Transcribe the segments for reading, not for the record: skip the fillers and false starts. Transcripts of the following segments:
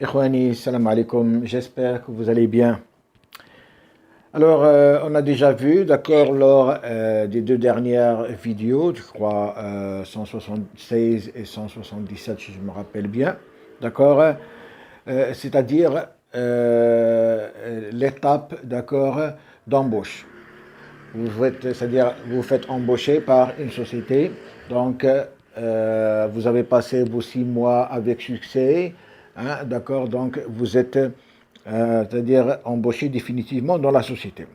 Ikhwani, salam alaikum, j'espère que vous allez bien. Alors, on a déjà vu, d'accord, lors des deux dernières vidéos, je crois 176 et 177, si je me rappelle bien, d'accord, c'est-à-dire l'étape, d'accord, d'embauche. C'est-à-dire, vous faites embaucher par une société, donc vous avez passé vos 6 mois avec succès, hein, d'accord, donc vous êtes, c'est-à-dire embauché définitivement dans la société.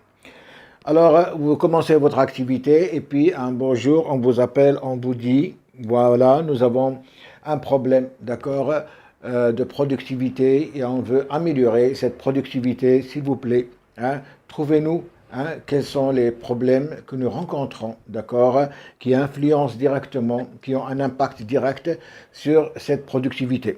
Alors, vous commencez votre activité et puis un beau jour, on vous appelle, on vous dit, voilà, nous avons un problème, d'accord, de productivité et on veut améliorer cette productivité, s'il vous plaît, hein, trouvez-nous, hein, quels sont les problèmes que nous rencontrons, d'accord, qui influencent directement, qui ont un impact direct sur cette productivité.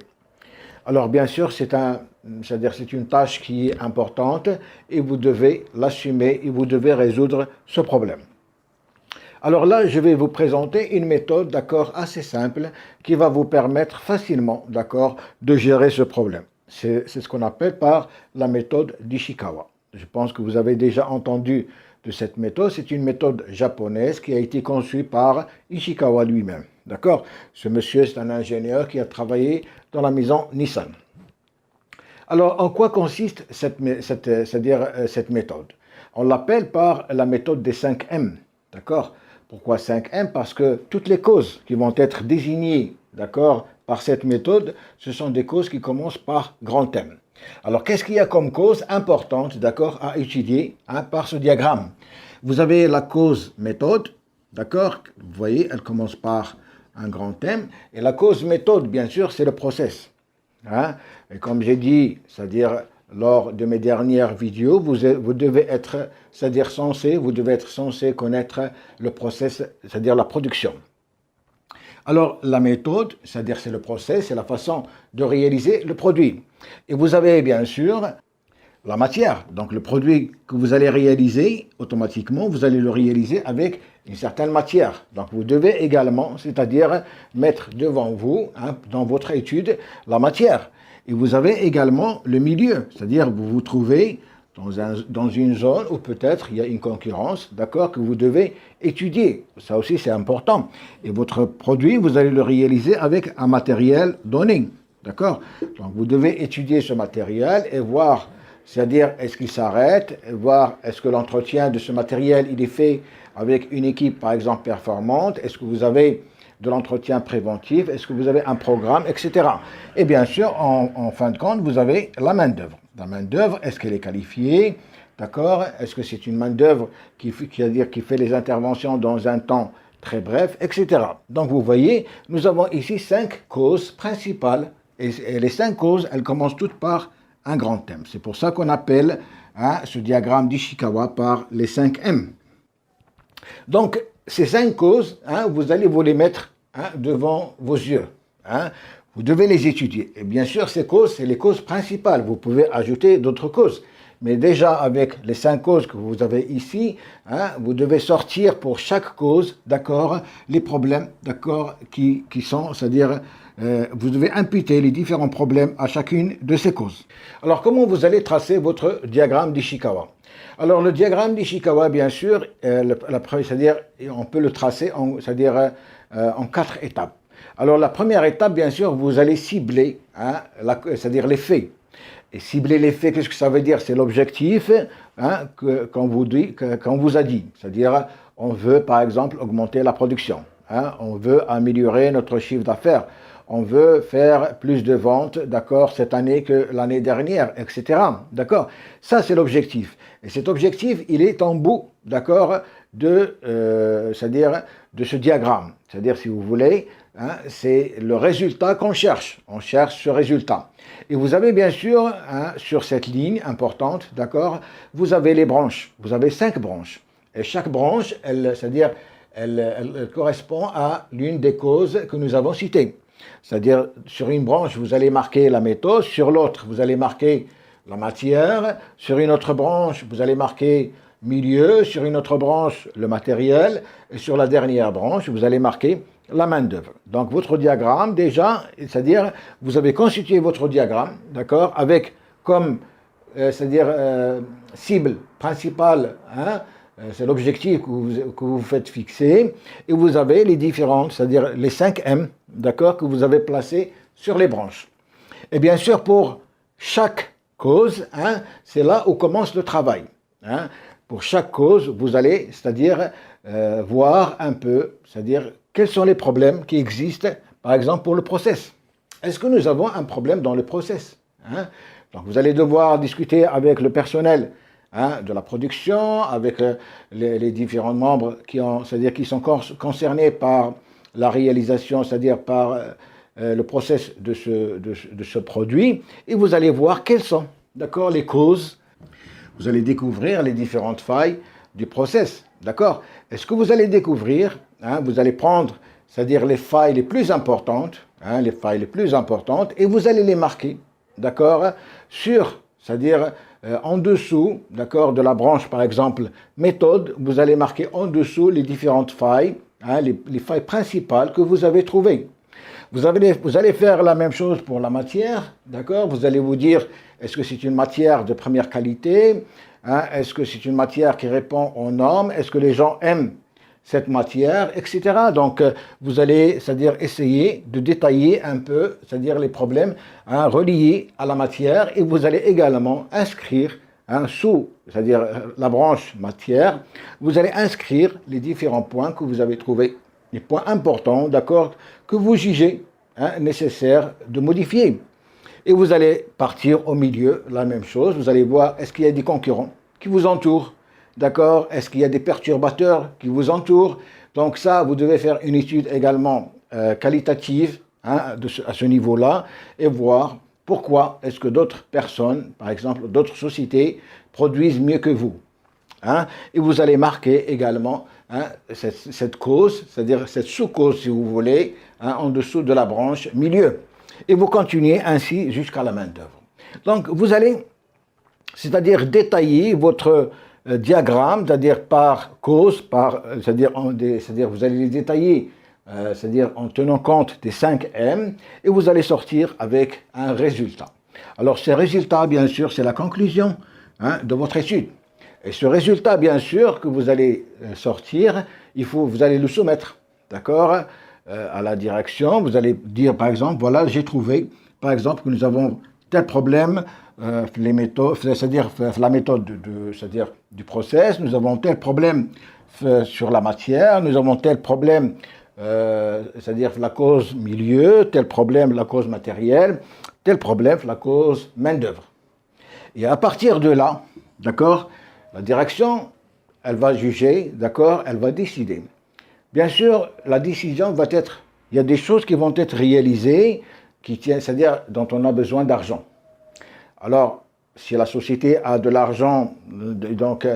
Alors bien sûr, c'est-à-dire c'est une tâche qui est importante et vous devez l'assumer et vous devez résoudre ce problème. Alors là, je vais vous présenter une méthode, d'accord, assez simple qui va vous permettre facilement, d'accord, de gérer ce problème. C'est ce qu'on appelle par la méthode d'Ishikawa. Je pense que vous avez déjà entendu de cette méthode. C'est une méthode japonaise qui a été conçue par Ishikawa lui-même. D'accord? Ce monsieur, c'est un ingénieur qui a travaillé dans la maison Nissan. Alors, en quoi consiste cette méthode? On l'appelle par la méthode des 5 M. D'accord? Pourquoi 5 M? Parce que toutes les causes qui vont être désignées, d'accord, par cette méthode, ce sont des causes qui commencent par grand M. Alors, qu'est-ce qu'il y a comme cause importante, d'accord, à étudier, hein, par ce diagramme? Vous avez la cause méthode, d'accord? Vous voyez, elle commence par un grand M. Et la cause méthode, bien sûr, c'est le process. Hein? Et comme j'ai dit, c'est-à-dire lors de mes dernières vidéos, vous devez être, c'est-à-dire vous devez être censé connaître le process, c'est-à-dire la production. Alors, la méthode, c'est-à-dire c'est le process, c'est la façon de réaliser le produit. Et vous avez bien sûr la matière. Donc, le produit que vous allez réaliser, automatiquement, vous allez le réaliser avec une certaine matière. Donc, vous devez également, c'est-à-dire mettre devant vous, hein, dans votre étude, la matière. Et vous avez également le milieu, c'est-à-dire vous vous trouvez dans une zone où peut-être il y a une concurrence, d'accord, que vous devez étudier. Ça aussi, c'est important. Et votre produit, vous allez le réaliser avec un matériel donné, d'accord. Donc, vous devez étudier ce matériel et voir, c'est-à-dire est-ce qu'il s'arrête, voir est-ce que l'entretien de ce matériel, il est fait avec une équipe, par exemple, performante, est-ce que vous avez de l'entretien préventif, est-ce que vous avez un programme, etc. Et bien sûr, en fin de compte, vous avez la main-d'œuvre. La main-d'œuvre, est-ce qu'elle est qualifiée? D'accord? Est-ce que c'est une main-d'œuvre qui fait les interventions dans un temps très bref, etc. Donc, vous voyez, nous avons ici 5 causes principales. Et les 5 causes, elles commencent toutes par un grand thème. C'est pour ça qu'on appelle, hein, ce diagramme d'Ishikawa par les 5 M. Donc, ces 5 causes, hein, vous allez vous les mettre, hein, devant vos yeux. Hein. Vous devez les étudier. Et bien sûr, ces causes, c'est les causes principales. Vous pouvez ajouter d'autres causes. Mais déjà, avec les 5 causes que vous avez ici, hein, vous devez sortir pour chaque cause, d'accord, les problèmes, d'accord, qui sont, c'est-à-dire, vous devez imputer les différents problèmes à chacune de ces causes. Alors, comment vous allez tracer votre diagramme d'Ishikawa? Alors, le diagramme d'Ishikawa, bien sûr, c'est-à-dire, on peut le tracer c'est-à-dire, en 4 étapes. Alors, la première étape, bien sûr, vous allez cibler, hein, c'est-à-dire les faits. Et cibler les faits, qu'est-ce que ça veut dire? C'est l'objectif, hein, qu'on vous a dit. C'est-à-dire, on veut, par exemple, augmenter la production. Hein, on veut améliorer notre chiffre d'affaires. On veut faire plus de ventes, d'accord, cette année que l'année dernière, etc. D'accord? Ça, c'est l'objectif. Et cet objectif, il est en bout, d'accord, c'est-à-dire de ce diagramme. C'est-à-dire, si vous voulez, hein, c'est le résultat qu'on cherche. On cherche ce résultat. Et vous avez bien sûr, hein, sur cette ligne importante, d'accord, vous avez les branches. Vous avez 5 branches. Et chaque branche, c'est-à-dire, elle correspond à l'une des causes que nous avons citées. C'est-à-dire, sur une branche, vous allez marquer la méthode, sur l'autre, vous allez marquer la matière, sur une autre branche, vous allez marquer milieu, sur une autre branche, le matériel, et sur la dernière branche, vous allez marquer la main-d'œuvre. Donc, votre diagramme, déjà, c'est-à-dire, vous avez constitué votre diagramme, d'accord, avec comme, c'est-à-dire, cible principale, hein, c'est l'objectif que vous faites fixer, et vous avez les différentes, c'est-à-dire les 5 M, d'accord, que vous avez placés sur les branches. Et bien sûr, pour chaque cause, hein, c'est là où commence le travail. Hein. Pour chaque cause, vous allez, c'est-à-dire, voir un peu, c'est-à-dire, quels sont les problèmes qui existent, par exemple, pour le process. Est-ce que nous avons un problème dans le process, hein? Donc, vous allez devoir discuter avec le personnel, hein, de la production, avec les différents membres c'est-à-dire qui sont concernés par la réalisation, c'est-à-dire par le process de ce produit, et vous allez voir quelles sont, d'accord, les causes. Vous allez découvrir les différentes failles du process, d'accord. Est-ce que vous allez découvrir, hein, vous allez prendre, c'est-à-dire les failles les plus importantes, hein, les failles les plus importantes, et vous allez les marquer, d'accord, c'est-à-dire en dessous, d'accord, de la branche, par exemple, méthode, vous allez marquer en dessous les différentes failles, hein, les failles principales que vous avez trouvées. Vous allez faire la même chose pour la matière, d'accord. Vous allez vous dire, est-ce que c'est une matière de première qualité, hein, est-ce que c'est une matière qui répond aux normes, est-ce que les gens aiment cette matière, etc. Donc, vous allez, c'est-à-dire essayer de détailler un peu, c'est-à-dire les problèmes, hein, reliés à la matière, et vous allez également inscrire, hein, sous, c'est-à-dire la branche matière, vous allez inscrire les différents points que vous avez trouvés, les points importants, d'accord, que vous jugez, hein, nécessaire de modifier. Et vous allez partir au milieu, la même chose, vous allez voir, est-ce qu'il y a des concurrents qui vous entourent? D'accord? Est-ce qu'il y a des perturbateurs qui vous entourent? Donc ça, vous devez faire une étude également qualitative, hein, à ce niveau-là, et voir pourquoi est-ce que d'autres personnes, par exemple d'autres sociétés, produisent mieux que vous. Hein? Et vous allez marquer également, hein, cette cause, c'est-à-dire cette sous-cause, si vous voulez, hein, en dessous de la branche milieu. Et vous continuez ainsi jusqu'à la main-d'œuvre. Donc vous allez, c'est-à-dire détailler votre diagramme, c'est-à-dire par cause, c'est-à-dire vous allez les détailler, c'est-à-dire en tenant compte des 5 M, et vous allez sortir avec un résultat. Alors ce résultat, bien sûr, c'est la conclusion, hein, de votre étude. Et ce résultat, bien sûr, que vous allez sortir, vous allez le soumettre, d'accord, à la direction. Vous allez dire, par exemple, voilà, j'ai trouvé, par exemple, que nous avons tel problème, les méthodes, c'est-à-dire la méthode c'est-à-dire du process, nous avons tel problème sur la matière, nous avons tel problème, c'est-à-dire la cause milieu, tel problème la cause matérielle, tel problème la cause main-d'œuvre. Et à partir de là, d'accord, la direction, elle va juger, d'accord, elle va décider. Bien sûr, la décision va être, il y a des choses qui vont être réalisées, c'est-à-dire dont on a besoin d'argent. Alors, si la société a de l'argent, donc,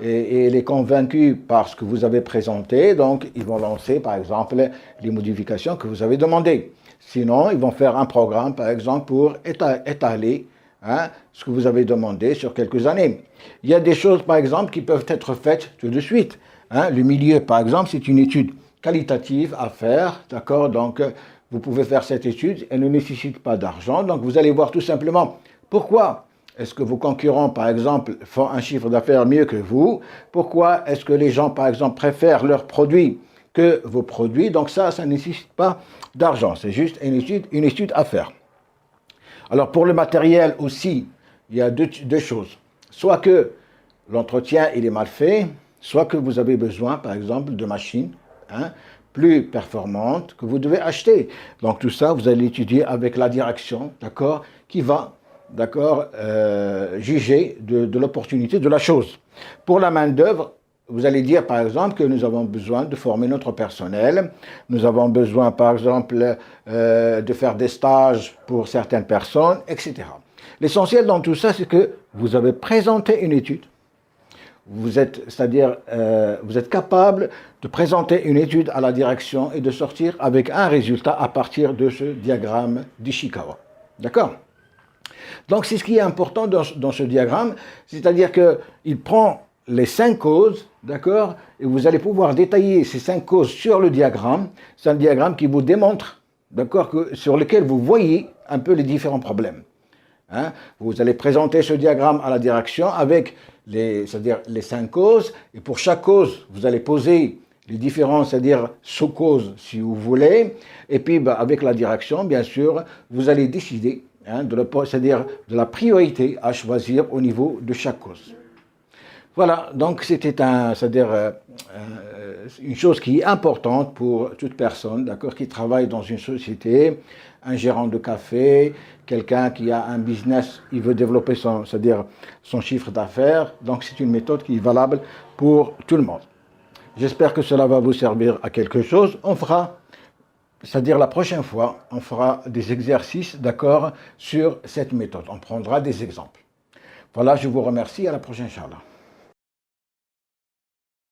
et elle est convaincue par ce que vous avez présenté, donc ils vont lancer, par exemple, les modifications que vous avez demandées. Sinon, ils vont faire un programme, par exemple, pour étaler, hein, ce que vous avez demandé sur quelques années. Il y a des choses, par exemple, qui peuvent être faites tout de suite. Hein. Le milieu, par exemple, c'est une étude qualitative à faire, d'accord? Donc, vous pouvez faire cette étude, elle ne nécessite pas d'argent, donc vous allez voir tout simplement pourquoi est-ce que vos concurrents, par exemple, font un chiffre d'affaires mieux que vous? Pourquoi est-ce que les gens, par exemple, préfèrent leurs produits que vos produits? Donc ça ne nécessite pas d'argent, c'est juste une étude à faire. Alors pour le matériel aussi, il y a deux choses. Soit que l'entretien il est mal fait, soit que vous avez besoin, par exemple, de machines, hein, plus performantes que vous devez acheter. Donc tout ça, vous allez étudier avec la direction, d'accord, qui va, d'accord, juger de l'opportunité de la chose. Pour la main-d'œuvre, vous allez dire, par exemple, que nous avons besoin de former notre personnel, nous avons besoin, par exemple, de faire des stages pour certaines personnes, etc. L'essentiel dans tout ça, c'est que vous avez présenté une étude. Vous êtes, c'est-à-dire, vous êtes capable de présenter une étude à la direction et de sortir avec un résultat à partir de ce diagramme d'Ishikawa. D'accord ? Donc, c'est ce qui est important dans ce diagramme, c'est-à-dire qu'il prend les 5 causes, d'accord, et vous allez pouvoir détailler ces 5 causes sur le diagramme. C'est un diagramme qui vous démontre, d'accord, sur lequel vous voyez un peu les différents problèmes. Hein. Vous allez présenter ce diagramme à la direction avec c'est-à-dire les 5 causes, et pour chaque cause, vous allez poser les différents, c'est-à-dire sous-causes, si vous voulez, et puis avec la direction, bien sûr, vous allez décider, hein, c'est-à-dire de la priorité à choisir au niveau de chaque cause. Voilà, donc c'était c'est-à-dire une chose qui est importante pour toute personne, d'accord, qui travaille dans une société, un gérant de café, quelqu'un qui a un business, il veut développer c'est-à-dire son chiffre d'affaires. Donc c'est une méthode qui est valable pour tout le monde. J'espère que cela va vous servir à quelque chose. On fera, c'est-à-dire la prochaine fois, on fera des exercices, d'accord, sur cette méthode. On prendra des exemples. Voilà, je vous remercie. À la prochaine, Inch'Allah.